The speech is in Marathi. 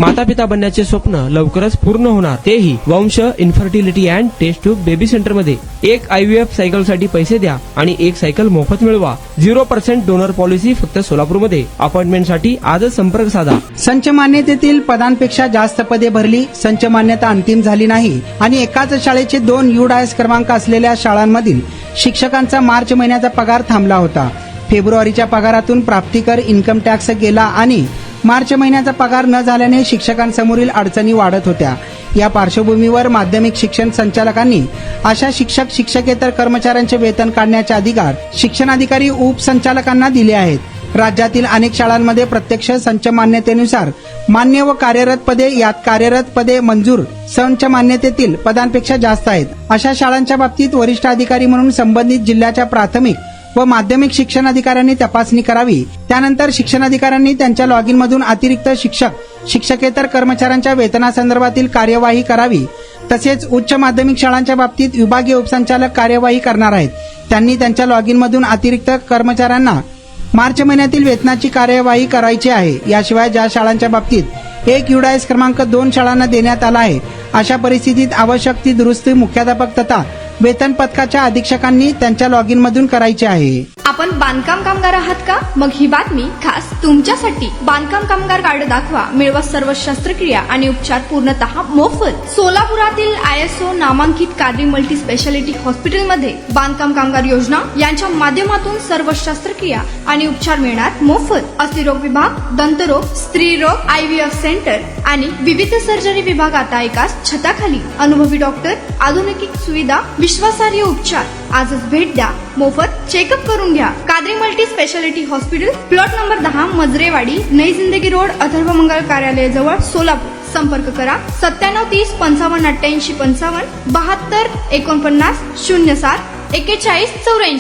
माता पिता बनण्याचे स्वप्न लवकरच पूर्ण होणार, तेही Vansh infertility and test tube baby centre मध्ये। एक IVF सायकल साठी पैसे द्या आणि एक सायकल मोफत मिळवा। 0% डोनर पॉलिसी फक्त सोलापूरमध्ये। अपॉइंटमेंट साठी आजच संपर्क साधा। संच मान्यतेतील पदांपेक्षा जास्त पदे भरली, संच मान्यता अंतिम झाली नाही आणि एकाच शाळेचे 2 UDAS क्रमांक असलेल्या शाळांमधील शिक्षकांचा मार्च महिन्याचा पगार थांबला होता। फेब्रुवारीच्या पगारातून प्राप्तिकर इन्कम टॅक्स गेला आणि मार्च महिन्याचा पगार न झाल्याने शिक्षकांसमोरील अडचणी वाढत होत्या। या पार्श्वभूमीवर माध्यमिक शिक्षण संचालकांनी अशा शिक्षक शिक्षकेतर कर्मचाऱ्यांचे वेतन काढण्याचे अधिकार शिक्षणाधिकारी उपसंचालकांना दिले आहेत। राज्यातील अनेक शाळांमध्ये प्रत्यक्ष संच मान्यतेनुसार मान्य व कार्यरत पदे, यात कार्यरत पदे मंजूर संच मान्यतेतील पदांपेक्षा जास्त आहेत। अशा शाळांच्या बाबतीत वरिष्ठ अधिकारी म्हणून संबंधित जिल्ह्याच्या प्राथमिक व माध्यमिक शिक्षण अधिकाऱ्यांनी तपासणी करावी। त्यानंतर शिक्षणाधिकाऱ्यांनी त्यांच्या लॉगिन मधून अतिरिक्त शिक्षक शिक्षकेतर कर्मचाऱ्यांच्या वेतनासंदर्भातील कार्यवाही करावी। तसेच उच्च माध्यमिक शाळांच्या बाबतीत विभागीय उपसंचालक कार्यवाही करणार आहेत। त्यांनी त्यांच्या लॉगिन मधून अतिरिक्त कर्मचाऱ्यांना मार्च महिन्यातील वेतनाची कार्यवाही करायची आहे। याशिवाय ज्या शाळांच्या बाबतीत एक UDAS क्रमांक 2 शाळांना देण्यात आला आहे, अशा परिस्थितीत आवश्यक ती दुरुस्ती मुख्याध्यापक तथा वेतन पथकाच्या अधीक्षकांनी त्यांच्या लॉगिन मधून करायची आहे। आपण बांधकाम कामगार आहात का? मग ही बातमी खास तुमच्यासाठी। बांधकाम कामगार कार्ड दाखवा, मिळवा सर्व शस्त्रक्रिया आणि उपचार पूर्णतः मोफत। सोलापुरातील ISO नामांकित कादरी मल्टी स्पेशालिटी हॉस्पिटलमध्ये बांधकाम कामगार योजना यांच्या माध्यमातून सर्व शस्त्रक्रिया आणि उपचार मिळणार मोफत। अस्थिरोग विभाग, दंतरोग, स्त्रीरोग, IVF सेंटर आणि विविध सर्जरी विभाग आता एकाच छताखाली। अनुभवी डॉक्टर, आधुनिक सुविधा, विश्वासार्ह उपचार। आजच भेट द्या, मोफत चेकअप करून घ्या। Qadri multi speciality hospital, plot number 10, Majrewadi, नई जिंदगी रोड, अथर्व मंगल कार्यालय जवळ, सोलापूर। संपर्क करा 9730 55 88 55 72 49 07 41 84।